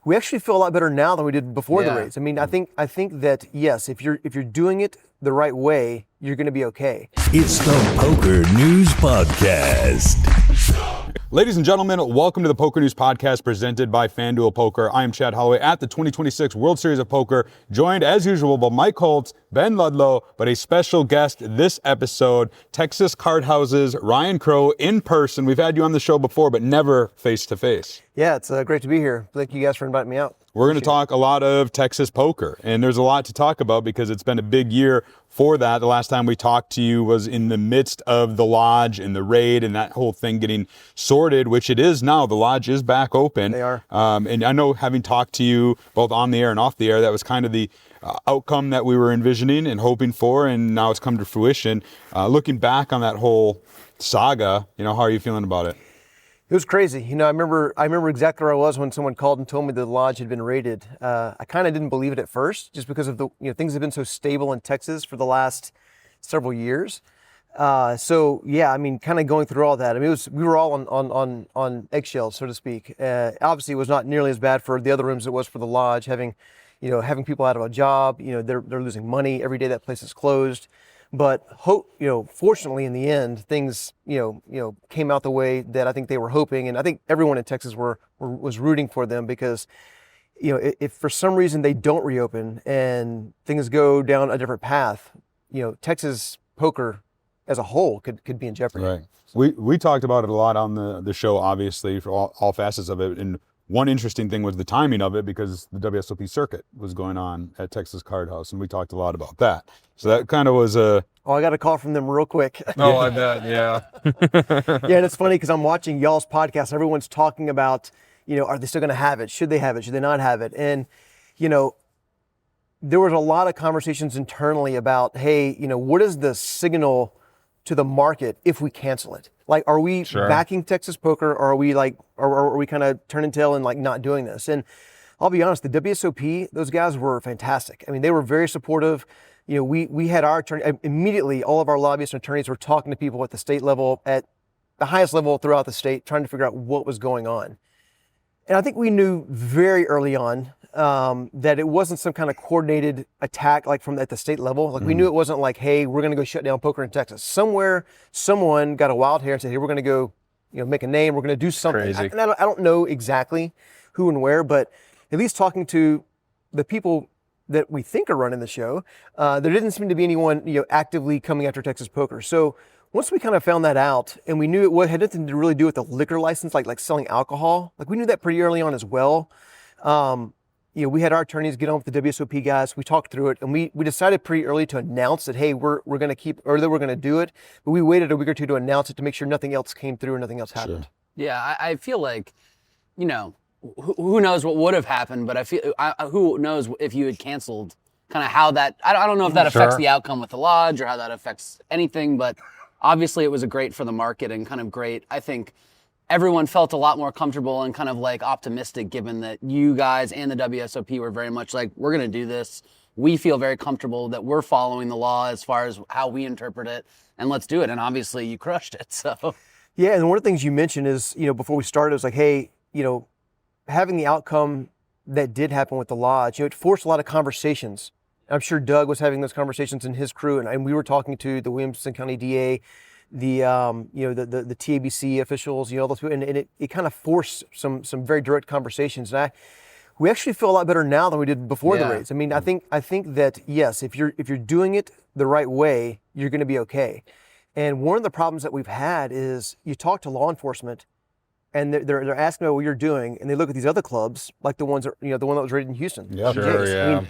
we actually feel a lot better now than we did before the race. I mean, I think that yes, if you're doing it the right way, you're going to be okay. It's the Poker News Podcast. Ladies and gentlemen, welcome to the Poker News Podcast presented by FanDuel Poker. I am Chad Holloway at the 2026 World Series of Poker, joined as usual by Mike Holtz, Ben Ludlow, but a special guest this episode, Texas Card House's Ryan Crow in person. We've had you on the show before, but never face-to-face. Yeah, it's great to be here. Thank you guys for inviting me out. We're going to talk a lot of Texas poker, and there's a lot to talk about because it's been a big year for that. The last time we talked to you was in the midst of the Lodge and the raid and that whole thing getting sorted, which it is now. The Lodge is back open. They are. And I know, having talked to you both on the air and off the air, that was kind of the outcome that we were envisioning and hoping for, and now it's come to fruition. Looking back on that whole saga, how are you feeling about it? It was crazy. I remember exactly where I was when someone called and told me the Lodge had been raided. I kind of didn't believe it at first, just because of the things have been so stable in Texas for the last several years. So yeah, kind of going through all that. We were all on eggshells, so to speak. Obviously, it was not nearly as bad for the other rooms as it was for the Lodge, having people out of a job. They're losing money every day that place is closed. But fortunately, in the end, things came out the way that I think they were hoping, and I think everyone in Texas was rooting for them, because if for some reason they don't reopen and things go down a different path, Texas poker as a whole could be in jeopardy. Right. We talked about it a lot on the show, obviously, for all facets of it, and one interesting thing was the timing of it, because the WSOP Circuit was going on at Texas Card House, and we talked a lot about that. So that kind of was a... Oh, I got a call from them real quick. Oh, I bet, yeah. Yeah, and it's funny because I'm watching y'all's podcast. Everyone's talking about, are they still going to have it? Should they have it? Should they not have it? And, there was a lot of conversations internally about, hey, what is the signal to the market if we cancel it? Like, are we backing Texas poker, or are we kind of turning tail and not doing this? And I'll be honest, the WSOP, those guys were fantastic. They were very supportive. We had our attorney immediately. All of our lobbyists and attorneys were talking to people at the state level, at the highest level throughout the state, trying to figure out what was going on. And I think we knew very early on that it wasn't some kind of coordinated attack at the state level. We knew it wasn't like, hey, we're going to go shut down poker in Texas. Somewhere, someone got a wild hair and said, hey, we're going to go, make a name. We're going to do something. I don't know exactly who and where, but at least talking to the people that we think are running the show, there didn't seem to be anyone, actively coming after Texas poker. So once we kind of found that out, and we knew it had nothing to really do with the liquor license, like selling alcohol, we knew that pretty early on as well. We had our attorneys get on with the WSOP guys. We talked through it, and we decided pretty early to announce that, hey, we're going to keep, or that we're going to do it. But we waited a week or two to announce it to make sure nothing else came through and nothing else happened. Sure. Yeah, I feel like, who knows what would have happened, but I feel who knows if you had canceled, kind of how that. I don't know if that affects the outcome with the Lodge or how that affects anything, but obviously it was great for the market and kind of great. I think everyone felt a lot more comfortable and kind of optimistic, given that you guys and the WSOP were very much like, we're going to do this. We feel very comfortable that we're following the law as far as how we interpret it, and let's do it. And obviously you crushed it. So yeah, and one of the things you mentioned is, before we started, it was like, hey, having the outcome that did happen with the Lodge, it forced a lot of conversations. I'm sure Doug was having those conversations in his crew, and we were talking to the Williamson County DA, the TABC officials, all those people, and it kind of forced some very direct conversations. And we actually feel a lot better now than we did before the raids. I think that yes, if you're doing it the right way, you're going to be okay. And one of the problems that we've had is you talk to law enforcement, and they're asking about what you're doing, and they look at these other clubs, like the ones that, the one that was raided in Houston. Yeah, sure, yeah.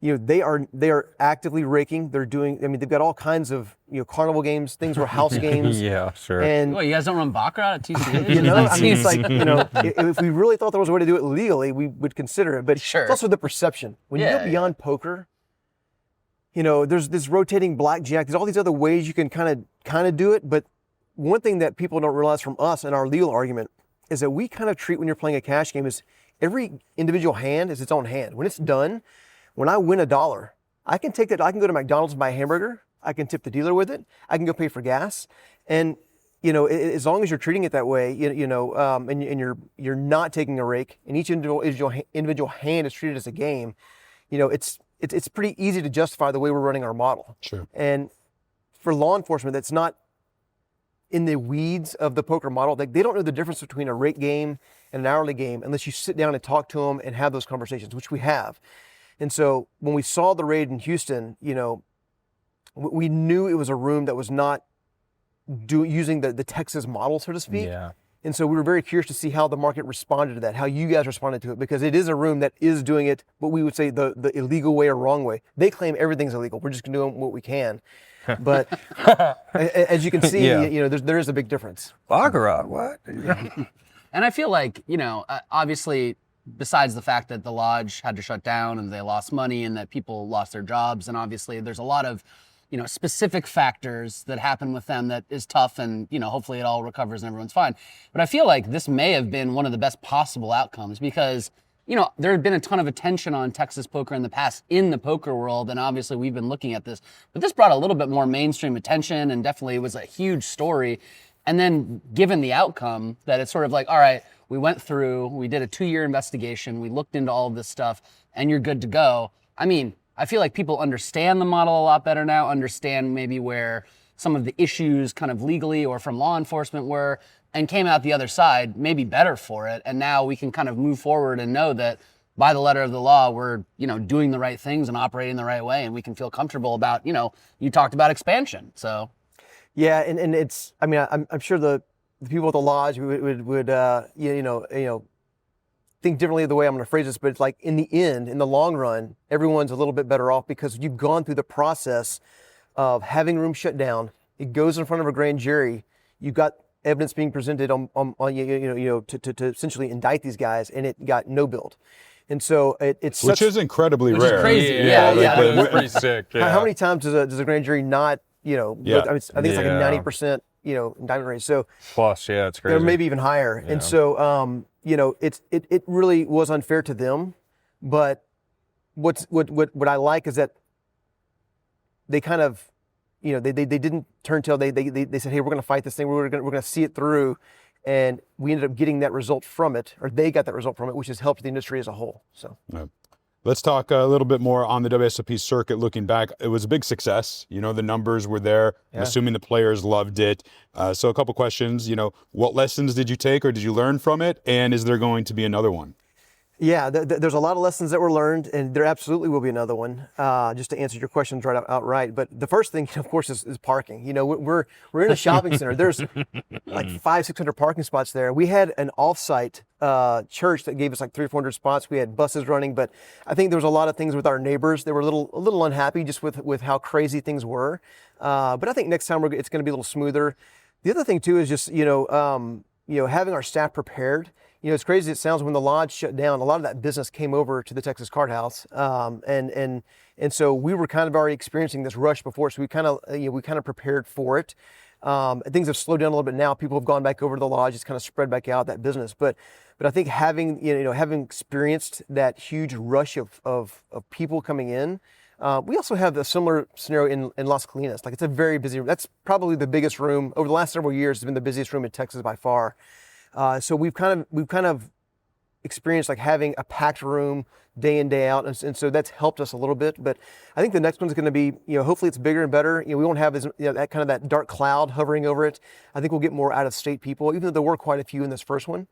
They are actively raking. They're doing. They've got all kinds of carnival games. Things were house games. Yeah, sure. And you guys don't run baccarat at TCH? It's like if we really thought there was a way to do it legally, we would consider it. But it's also the perception. When you go beyond poker, there's this rotating blackjack. There's all these other ways you can kind of do it. But one thing that people don't realize from us and our legal argument is that we kind of treat, when you're playing a cash game, is every individual hand is its own hand. When it's done, when I win $1, I can take that. I can go to McDonald's and buy a hamburger. I can tip the dealer with it. I can go pay for gas. And as long as you're treating it that way, and you're not taking a rake, and each individual hand is treated as a game, it's pretty easy to justify the way we're running our model. Sure. And for law enforcement, that's not in the weeds of the poker model. They don't know the difference between a rake game and an hourly game unless you sit down and talk to them and have those conversations, which we have. And so when we saw the raid in Houston, we knew it was a room that was not using the Texas model, so to speak. Yeah. And so we were very curious to see how the market responded to that, how you guys responded to it, because it is a room that is doing it, what we would say the illegal way or wrong way. They claim everything's illegal. We're just going to do what we can. But as you can see, there is a big difference. Baccarat, what? And I feel like, obviously, besides the fact that the lodge had to shut down and they lost money and that people lost their jobs, and obviously there's a lot of, specific factors that happen with them that is tough, and, hopefully it all recovers and everyone's fine. But I feel like this may have been one of the best possible outcomes because, there had been a ton of attention on Texas poker in the past in the poker world, and obviously we've been looking at this, but this brought a little bit more mainstream attention and definitely was a huge story. And then given the outcome that it's sort of like, all right, we went through, we did a 2-year investigation, we looked into all of this stuff, and you're good to go. I mean, I feel like people understand the model a lot better now, understand maybe where some of the issues kind of legally or from law enforcement were, and came out the other side maybe better for it. And now we can kind of move forward and know that by the letter of the law, we're, doing the right things and operating the right way, and we can feel comfortable about, you talked about expansion, so. Yeah, and it's, I'm sure the people at the lodge would think differently of the way I'm going to phrase this, but it's like in the end, in the long run, everyone's a little bit better off because you've gone through the process of having rooms shut down. It goes in front of a grand jury. You've got evidence being presented to essentially indict these guys, and it got no build. And so it's which is incredibly rare. Which is crazy. Yeah. Pretty sick. Yeah. How many times does a grand jury not, I think it's like a 90%, indictment rate. So plus, yeah, it's crazy. Maybe even higher. Yeah. And so, it really was unfair to them. But what I like is that they kind of, they didn't turn tail. They said, hey, we're going to fight this thing. We're going to see it through. And we ended up getting that result from it, or they got that result from it, which has helped the industry as a whole. So. Yeah. Let's talk a little bit more on the WSOP circuit. Looking back, it was a big success. The numbers were there. Yeah. I'm assuming the players loved it. So a couple questions. What lessons did you take or did you learn from it? And is there going to be another one? Yeah, there's a lot of lessons that were learned, and there absolutely will be another one, just to answer your questions outright. But the first thing, of course, is parking. We're in a shopping center. There's like 500-600 parking spots there. We had an off-site church that gave us like 300 or 400 spots. We had buses running, but I think there was a lot of things with our neighbors. They were a little unhappy just with how crazy things were. But I think next time it's going to be a little smoother. The other thing too is just having our staff prepared. It's crazy as it sounds, when the lodge shut down, a lot of that business came over to the Texas Card House, and so we were kind of already experiencing this rush before, so we kind of prepared for it. Things have slowed down a little bit now. People have gone back over to the lodge. It's kind of spread back out, that business. But I think having experienced that huge rush of people coming in, we also have a similar scenario in Las Colinas. Like, it's a very busy room. That's probably the biggest room over the last several years. It's been the busiest room in Texas by far. So we've kind of experienced like having a packed room day in, day out, and so that's helped us a little bit. But I think the next one's going to be, hopefully it's bigger and better. We won't have that kind of that dark cloud hovering over it. I think we'll get more out of state people, even though there were quite a few in this first one.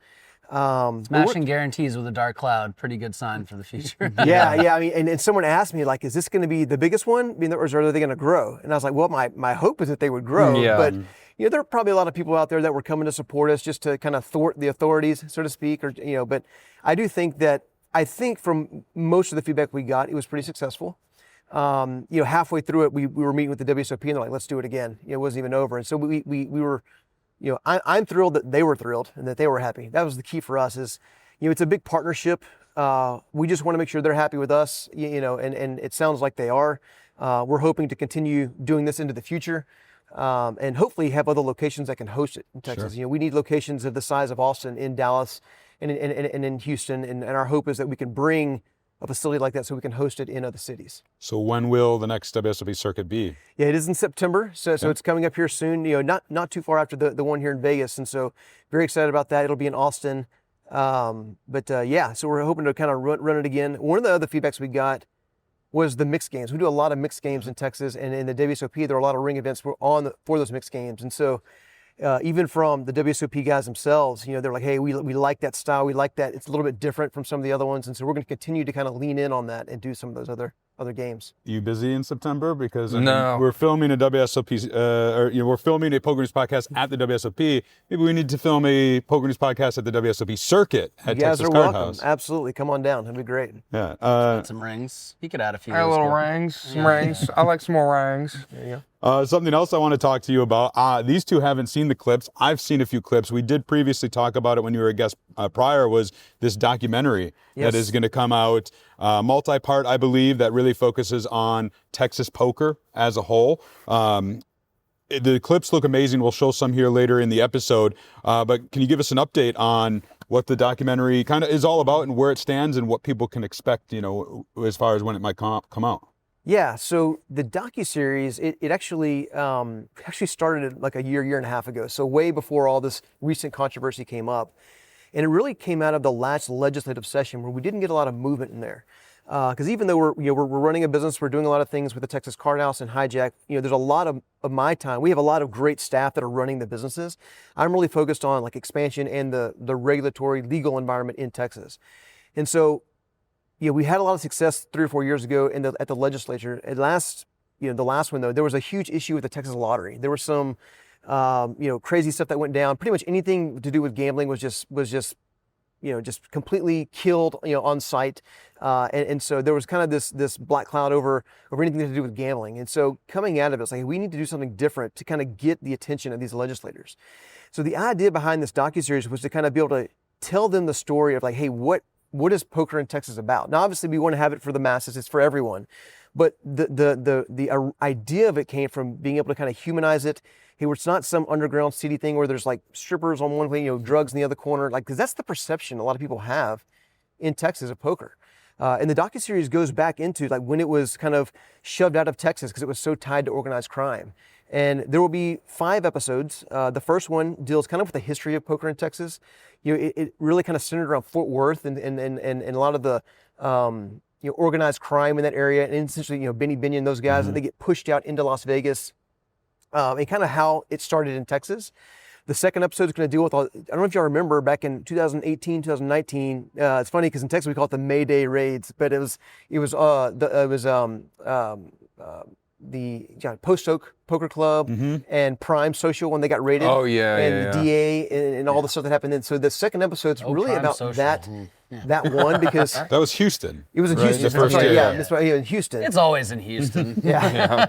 Smashing guarantees with a dark cloud, pretty good sign for the future. Yeah. And someone asked me, like, is this going to be the biggest one? Or are they going to grow? And I was like, well, my hope is that they would grow. Yeah. But there are probably a lot of people out there that were coming to support us just to kind of thwart the authorities, so to speak. But I do think from most of the feedback we got, it was pretty successful. Halfway through it, we were meeting with the WSOP and they're like, let's do it again. It wasn't even over. And so we were, I'm thrilled that they were thrilled and that they were happy. That was the key for us is, it's a big partnership. We just want to make sure they're happy with us, and it sounds like they are. We're hoping to continue doing this into the future. And hopefully have other locations that can host it in Texas. Sure. We need locations of the size of Austin, in Dallas, and in Houston. And our hope is that we can bring a facility like that so we can host it in other cities. So when will the next WSOP circuit be? Yeah, it is in September, so it's coming up here soon. Not too far after the one here in Vegas, and so very excited about that. It'll be in Austin, so we're hoping to kind of run it again. One of the other feedbacks we got was the mixed games. We do a lot of mixed games in Texas, and in the WSOP there are a lot of ring events for those mixed games, and so. Even from the WSOP guys themselves, they're like, hey, we like that style. We like that. It's a little bit different from some of the other ones. And so we're going to continue to kind of lean in on that and do some of those other games. You busy in September? Because No. we're filming a WSOP, we're filming a PokerNews podcast at the WSOP. Maybe we need to film a PokerNews podcast at the WSOP Circuit at You guys Texas are Card welcome. House. Absolutely. Come on down. It'd be great. Yeah. Add some rings. He could add a few. A little rings, some rings. I like some more rings. There you go. Something else I want to talk to you about. These two haven't seen the clips. I've seen a few clips. We did previously talk about it when you were a guest prior, was this documentary that is going to come out, multi-part, I believe, that really focuses on Texas poker as a whole. The clips look amazing. We'll show some here later in the episode. But can you give us an update on what the documentary kind of is all about and where it stands and what people can expect, as far as when it might come out? Yeah, so the docuseries, it actually started like a year and a half ago, so way before all this recent controversy came up. And it really came out of the last legislative session where we didn't get a lot of movement in there. Because even though we're running a business, we're doing a lot of things with the Texas Card House and Hijack, there's a lot of my time. We have a lot of great staff that are running the businesses. I'm really focused on like expansion and the regulatory legal environment in Texas. And so we had a lot of success 3 or 4 years ago at the legislature. At last, the last one though, there was a huge issue with the Texas lottery. There was some, crazy stuff that went down. Pretty much anything to do with gambling was just completely killed, on site. And so there was kind of this black cloud over anything to do with gambling. And so coming out of it, it's like, we need to do something different to kind of get the attention of these legislators. So the idea behind this docuseries was to kind of be able to tell them the story of like, hey, what is poker in Texas about? Now, obviously, we want to have it for the masses. It's for everyone. But the idea of it came from being able to kind of humanize it. Hey, it's not some underground seedy thing where there's like strippers on one way, drugs in the other corner. Like, because that's the perception a lot of people have in Texas of poker. And the docuseries goes back into like when it was kind of shoved out of Texas because it was so tied to organized crime. And there will be 5 episodes. The first one deals kind of with the history of poker in Texas. It really kind of centered around Fort Worth and a lot of the organized crime in that area, and essentially Benny Binion, those guys, and they get pushed out into Las Vegas, and kind of how it started in Texas. The second episode is going to deal with I don't know if y'all remember back in 2018, 2019. It's funny because in Texas we call it the May Day raids, but it was the Post Oak Poker Club and Prime Social when they got raided. Oh yeah, and the DA and all the stuff that happened. And so the second episode's really Prime about Social. that one because That was Houston. it was in right? Houston. The first I'm sorry, day. that's right, in Houston. It's always in Houston. Yeah.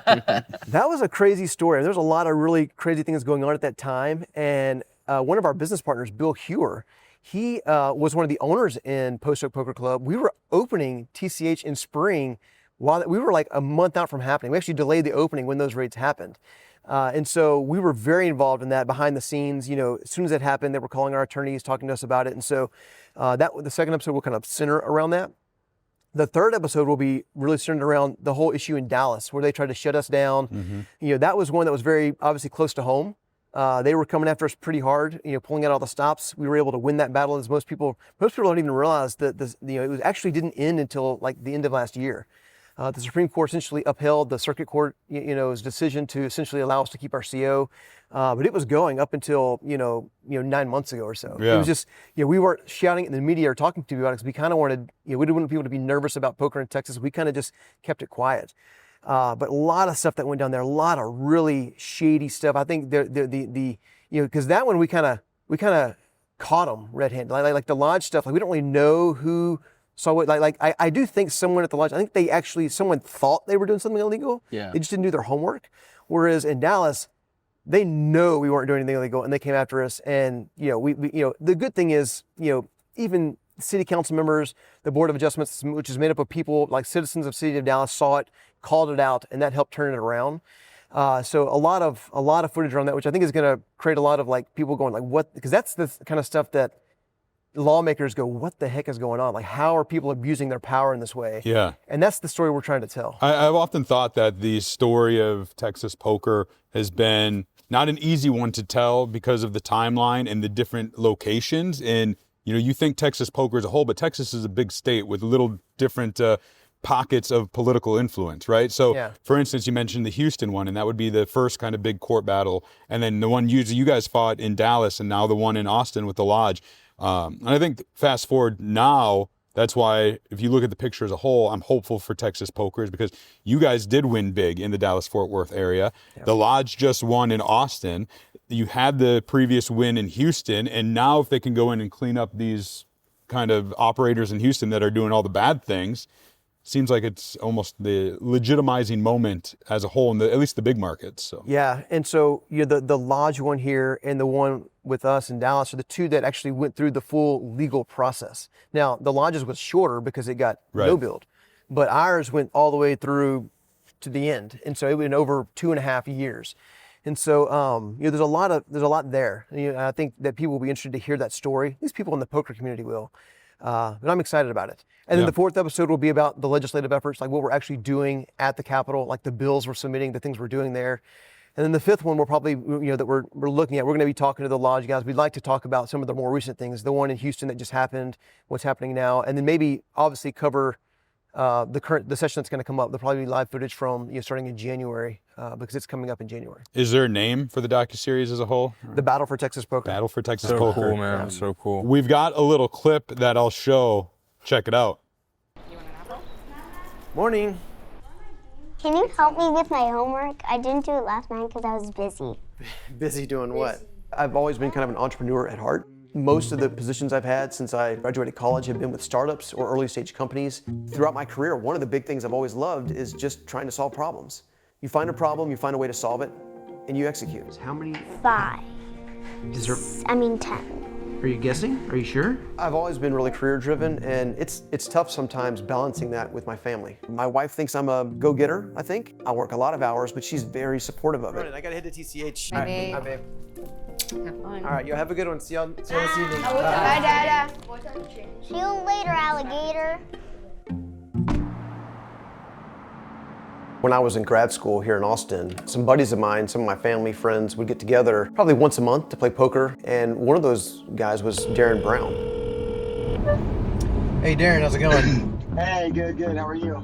That was a crazy story. There's a lot of really crazy things going on at that time. And one of our business partners, Bill Hewer, he was one of the owners in Post Oak Poker Club. We were opening TCH in spring while we were like a month out from happening. We actually delayed the opening when those raids happened. And so we were very involved in that behind the scenes. As soon as that happened, they were calling our attorneys, talking to us about it. And so the second episode will kind of center around that. The third episode will be really centered around the whole issue in Dallas, where they tried to shut us down. That was one that was very obviously close to home. They were coming after us pretty hard, pulling out all the stops. We were able to win that battle, as most people don't even realize that it was actually didn't end until like the end of last year. The Supreme Court essentially upheld the Circuit Court's decision to essentially allow us to keep our CO, but it was going up until 9 months ago or so. Yeah. It was just we weren't shouting in the media or talking to people about it because we kind of wanted we didn't want people to be nervous about poker in Texas. We kind of just kept it quiet. But a lot of stuff that went down there, a lot of really shady stuff. I think because that one we kind of caught them red-handed, like the lodge stuff. Like we don't really know who. So I do think someone at the lodge, I think someone thought they were doing something illegal. Yeah. They just didn't do their homework. Whereas in Dallas, they know we weren't doing anything illegal and they came after us. And, we the good thing is, even city council members, the Board of Adjustments, which is made up of people like citizens of the city of Dallas, saw it, called it out, and that helped turn it around. So a lot of footage around that, which I think is going to create a lot of like people going like, what? Because that's the kind of stuff that lawmakers go, what the heck is going on? Like, how are people abusing their power in this way? Yeah. And that's the story we're trying to tell. I've often thought that the story of Texas poker has been not an easy one to tell because of the timeline and the different locations. And, you think Texas poker as a whole, but Texas is a big state with little different pockets of political influence, right? So, for instance, you mentioned the Houston one, and that would be the first kind of big court battle. And then the one you guys fought in Dallas, and now the one in Austin with the Lodge. And I think fast forward now, that's why if you look at the picture as a whole, I'm hopeful for Texas poker is because you guys did win big in the Dallas-Fort Worth area. Yep. The Lodge just won in Austin. You had the previous win in Houston, and now if they can go in and clean up these kind of operators in Houston that are doing all the bad things, seems like it's almost the legitimizing moment as a whole in at least the big markets. So yeah, and so the Lodge one here and the one with us in Dallas are the two that actually went through the full legal process. Now the Lodge's was shorter because it got no build, but ours went all the way through to the end, and so it went over 2.5 years. And so there's a lot there. I think that people will be interested to hear that story. These people in the poker community will. But I'm excited about it. And then the fourth episode will be about the legislative efforts, like what we're actually doing at the Capitol, like the bills we're submitting, the things we're doing there. And then the fifth one, we'll probably, that we're looking at, we're going to be talking to the Lodge guys. We'd like to talk about some of the more recent things, the one in Houston that just happened, what's happening now, and then maybe obviously cover the session that's going to come up. There'll probably be live footage from starting in January because it's coming up in January. Is there a name for the docuseries as a whole? The Battle for Texas Poker. Battle for Texas So Poker. cool, man. So cool. We've got a little clip that I'll show. Check it out. Morning. Can you help me with my homework? I didn't do it last night because I was busy. Busy doing what? I've always been kind of an entrepreneur at heart. Most of the positions I've had since I graduated college have been with startups or early stage companies. Throughout my career, one of the big things I've always loved is just trying to solve problems. You find a problem, you find a way to solve it, and you execute. How many? 5. Is there? 10. Are you guessing? Are you sure? I've always been really career driven, and it's tough sometimes balancing that with my family. My wife thinks I'm a go-getter, I think. I work a lot of hours, but she's very supportive of it. I gotta head to TCH. Hi, babe. Hi, babe. Have fun. All right, you have a good one. See you this evening. Bye, Dada. See you later, alligator. When I was in grad school here in Austin, some buddies of mine, some of my family friends would get together probably once a month to play poker, and one of those guys was Darren Brown. Hey Darren, how's it going? Hey, good. How are you?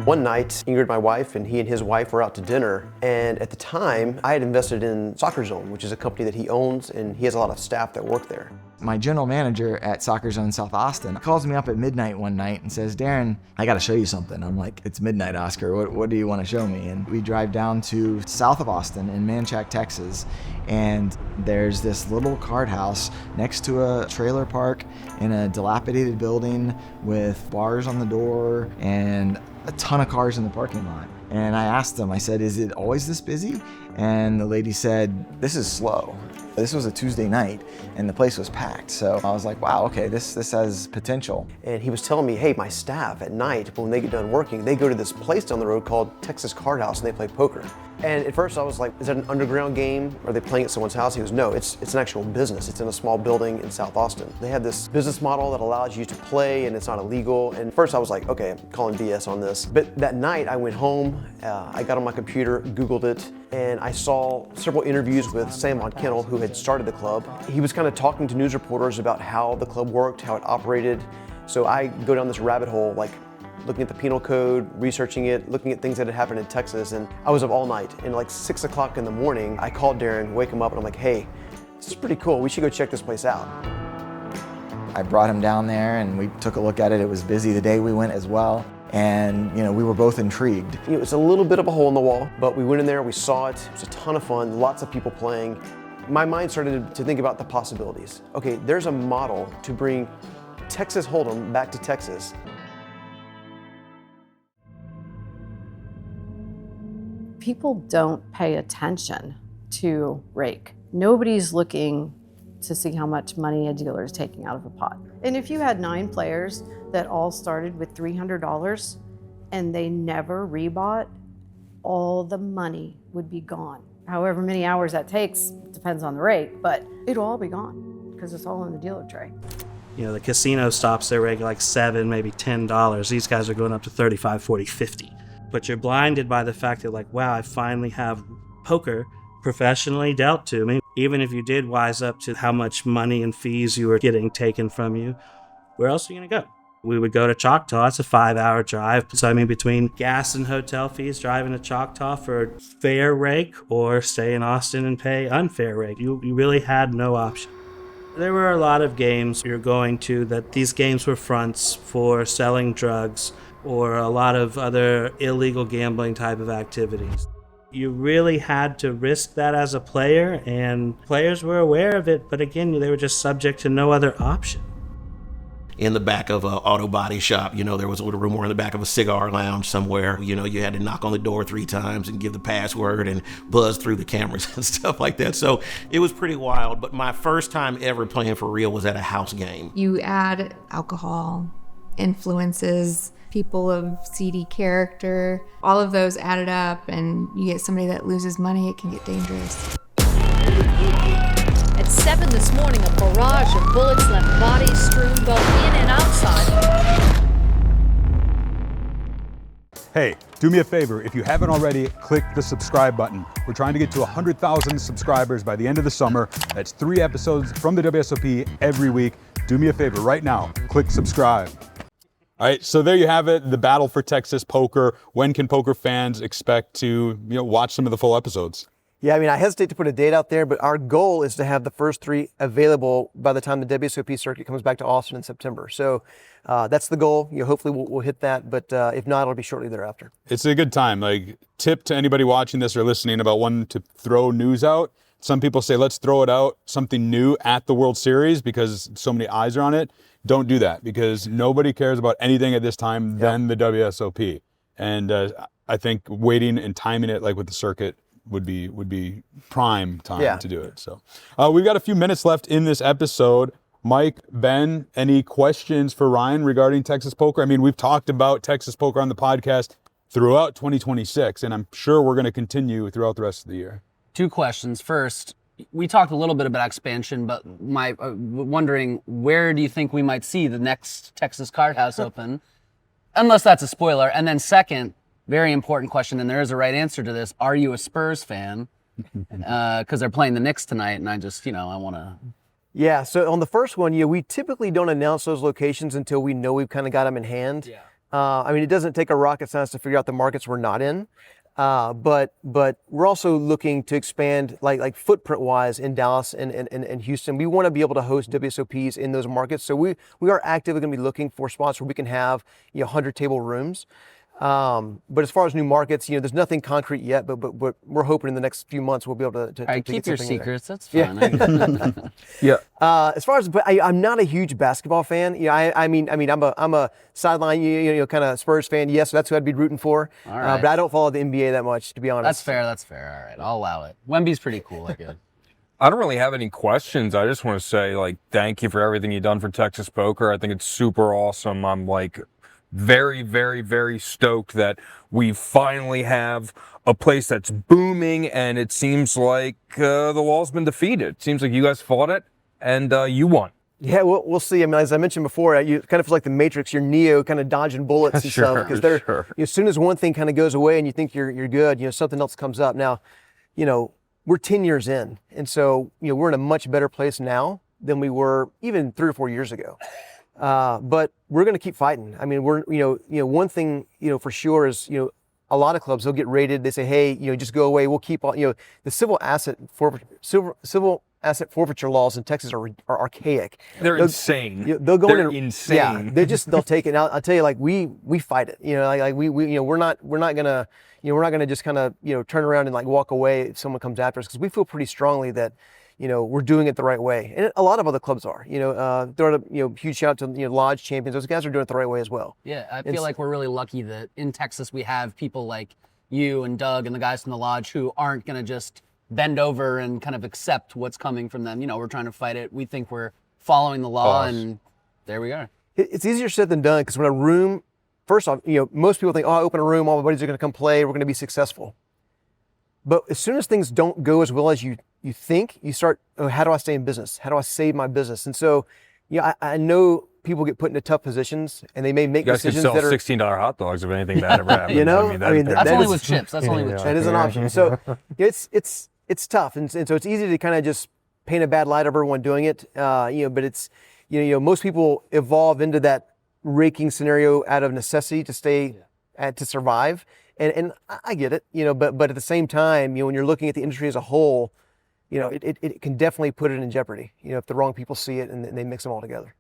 One night, Ingrid, my wife, and he and his wife were out to dinner, and at the time, I had invested in Soccer Zone, which is a company that he owns, and he has a lot of staff that work there. My general manager at Soccer Zone South Austin calls me up at midnight one night and says, Darren, I gotta show you something. I'm like, it's midnight, Oscar. What do you want to show me? And we drive down to south of Austin in Manchac, Texas, and there's this little card house next to a trailer park in a dilapidated building with bars on the door and a ton of cars in the parking lot. And I asked them, I said, is it always this busy? And the lady said, this is slow. This was a Tuesday night and the place was packed. So I was like, wow, okay, this has potential. And he was telling me, hey, my staff at night, when they get done working, they go to this place down the road called Texas Card House and they play poker. And at first I was like, is that an underground game? Are they playing at someone's house? He goes, no, it's an actual business. It's in a small building in South Austin. They have this business model that allows you to play and it's not illegal. And at first I was like, okay, I'm calling BS on this. But that night I went home, I got on my computer, Googled it, and I saw several interviews with Sam Kennel, who had started the club. He was kind of talking to news reporters about how the club worked, how it operated. So I go down this rabbit hole, like looking at the penal code, researching it, looking at things that had happened in Texas, and I was up all night. And like 6 o'clock in the morning, I called Darren, wake him up, and I'm like, hey, this is pretty cool. We should go check this place out. I brought him down there and we took a look at it. It was busy the day we went as well. And we were both intrigued. It was a little bit of a hole in the wall, but we went in there, we saw it. It was a ton of fun, lots of people playing. My mind started to think about the possibilities. Okay, there's a model to bring Texas Hold'em back to Texas. People don't pay attention to rake. Nobody's looking to see how much money a dealer is taking out of a pot. And if you had 9 players that all started with $300 and they never rebought, all the money would be gone. However many hours that takes depends on the rate, but it'll all be gone. because it's all in the dealer tray. You know, the casino stops their reg like $7, maybe $10. These guys are going up to 35, 40, 50. But you're blinded by the fact that, like, wow, I finally have poker professionally dealt to me. Even if you did wise up to how much money and fees you were getting taken from you, where else are you going to go? We would go to Choctaw. It's a 5-hour drive. So, I mean, between gas and hotel fees, driving to Choctaw for fair rake or stay in Austin and pay unfair rake, you really had no option. There were a lot of games you're going to that these games were fronts for selling drugs or a lot of other illegal gambling type of activities. You really had to risk that as a player, and players were aware of it, but again, they were just subject to no other option. In the back of an auto body shop, you know, there was a little room or in the back of a cigar lounge somewhere. You know, you had to knock on the door 3 times and give the password and buzz through the cameras and stuff like that. So it was pretty wild. But my first time ever playing for real was at a house game. You add alcohol, influences, people of seedy character, all of those added up, and you get somebody that loses money, it can get dangerous. At 7 this morning, a barrage of bullets left bodies strewn both in and outside. Hey, do me a favor. If you haven't already, click the subscribe button. We're trying to get to 100,000 subscribers by the end of the summer. That's 3 episodes from the WSOP every week. Do me a favor right now. Click subscribe. All right, so there you have it, the battle for Texas poker. When can poker fans expect to watch some of the full episodes? Yeah, I mean, I hesitate to put a date out there, but our goal is to have the first 3 available by the time the WSOP Circuit comes back to Austin in September. So that's the goal. Hopefully we'll hit that, but if not, it'll be shortly thereafter. It's a good time. Like, tip to anybody watching this or listening about when to throw news out. Some people say, let's throw it out, something new at the World Series because so many eyes are on it. Don't do that because nobody cares about anything at this time than the WSOP. And I think waiting and timing it like with the circuit would be prime time to do it. So we've got a few minutes left in this episode. Mike, Ben, any questions for Ryan regarding Texas poker? I mean, we've talked about Texas poker on the podcast throughout 2026, and I'm sure we're going to continue throughout the rest of the year. 2 questions. First, we talked a little bit about expansion, but my wondering, where do you think we might see the next Texas Card House open? Unless that's a spoiler. And then second, very important question, and there is a right answer to this. Are you a Spurs fan? Because they're playing the Knicks tonight, and I just, I want to... Yeah, so on the first one, we typically don't announce those locations until we know we've kind of got them in hand. Yeah. I mean, it doesn't take a rocket science to figure out the markets we're not in. But we're also looking to expand like footprint-wise in Dallas and Houston. We want to be able to host WSOPs in those markets. So we are actively going to be looking for spots where we can have 100-table rooms. But as far as new markets, there's nothing concrete yet, but we're hoping in the next few months we'll be able to keep your secrets. That's fine. Yeah. As far as, but I'm not a huge basketball fan. I mean, I'm a sideline, kind of Spurs fan. Yes, that's who I'd be rooting for. All right. But I don't follow the NBA that much, to be honest. That's fair. All right, I'll allow it. Wemby's pretty cool. I guess. I don't really have any questions. I just want to say, thank you for everything you've done for Texas poker. I think it's super awesome. I'm very, very, very stoked that we finally have a place that's booming, and it seems like the wall's been defeated. It seems like you guys fought it, and you won. Yeah, we'll see. I mean, as I mentioned before, you kind of feel like the Matrix. You're Neo, kind of dodging bullets and stuff because as soon as one thing kind of goes away and you think you're good, something else comes up. Now, we're 10 years in, and so we're in a much better place now than we were even 3 or 4 years ago. But we're going to keep fighting. I mean, we're, one thing, for sure is, a lot of clubs, they'll get raided. They say, hey, just go away. We'll keep all, the civil asset forfeiture laws in Texas are archaic. They're insane. They'll go They're in. Insane. Yeah, they'll take it. Now, I'll tell you, we fight it. We're not gonna just kind of, turn around and walk away if someone comes after us, because we feel pretty strongly that, we're doing it the right way. And a lot of other clubs are, throw a huge shout out to, Lodge champions. Those guys are doing it the right way as well. Yeah, I feel like we're really lucky that in Texas we have people like you and Doug and the guys from the Lodge who aren't going to just bend over and kind of accept what's coming from them. We're trying to fight it. We think we're following the law, and there we are. It's easier said than done, because when a room, first off, most people think, I open a room, all my buddies are going to come play, we're going to be successful. But as soon as things don't go as well as you think, you start, oh, how do I stay in business? How do I save my business? And so, I know people get put into tough positions, and they may make you guys decisions could sell that are $16 hot dogs if anything bad ever happens. That's only with chips. That's only with chips. That is an option. So it's tough, and so it's easy to kind of just paint a bad light of everyone doing it. But it's most people evolve into that raking scenario out of necessity to stay to survive, and I get it. But at the same time, when you're looking at the industry as a whole, it can definitely put it in jeopardy. If the wrong people see it and they mix them all together.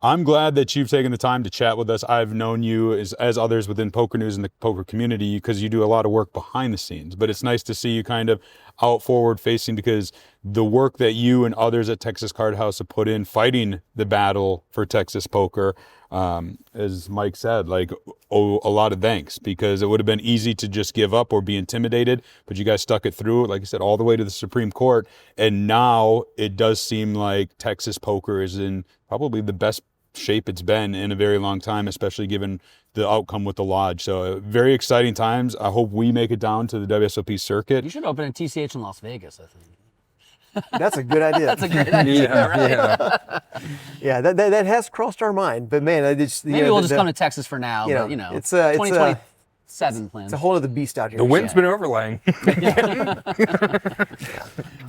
I'm glad that you've taken the time to chat with us. I've known you as others within Poker News and the poker community because you do a lot of work behind the scenes. But it's nice to see you kind of out forward facing, because the work that you and others at Texas Card House have put in fighting the battle for Texas poker, as Mike said, owe a lot of thanks, because it would have been easy to just give up or be intimidated, but you guys stuck it through, like I said, all the way to the Supreme Court. And now it does seem like Texas poker is in probably the best shape it's been in a very long time, especially given the outcome with the lodge. So very exciting times. I hope we make it down to the WSOP Circuit. You should open a TCH in Las Vegas, I think. That's a good idea. That's a great idea, right? Yeah, that has crossed our mind. But man, maybe we'll just come to Texas for now. It's 2027 plans. It's a whole other beast out here. The wind's been overlaying.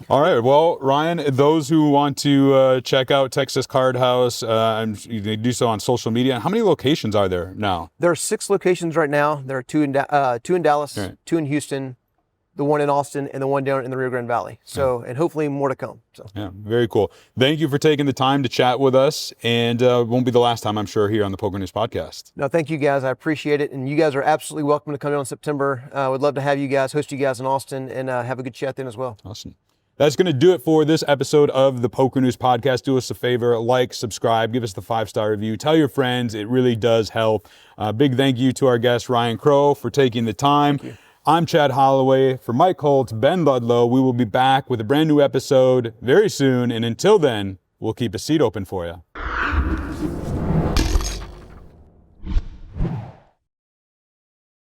All right. Well, Ryan, those who want to check out Texas Card House, they do so on social media. How many locations are there now? There are 6 locations right now. There are 2 in Dallas, right. 2 in Houston, the one in Austin, and the one down in the Rio Grande Valley. So, and hopefully more to come. So, yeah, very cool. Thank you for taking the time to chat with us, and it won't be the last time, I'm sure, here on the Poker News Podcast. No, thank you guys. I appreciate it, and you guys are absolutely welcome to come in on September. Would love to have you guys, host you guys in Austin, and have a good chat then as well. Awesome. That's going to do it for this episode of the Poker News Podcast. Do us a favor, like, subscribe, give us the 5-star review, tell your friends. It really does help. Big thank you to our guest, Ryan Crow, for taking the time. Thank you. I'm Chad Holloway. For Mike Holtz, Ben Ludlow, we will be back with a brand new episode very soon. And until then, we'll keep a seat open for you.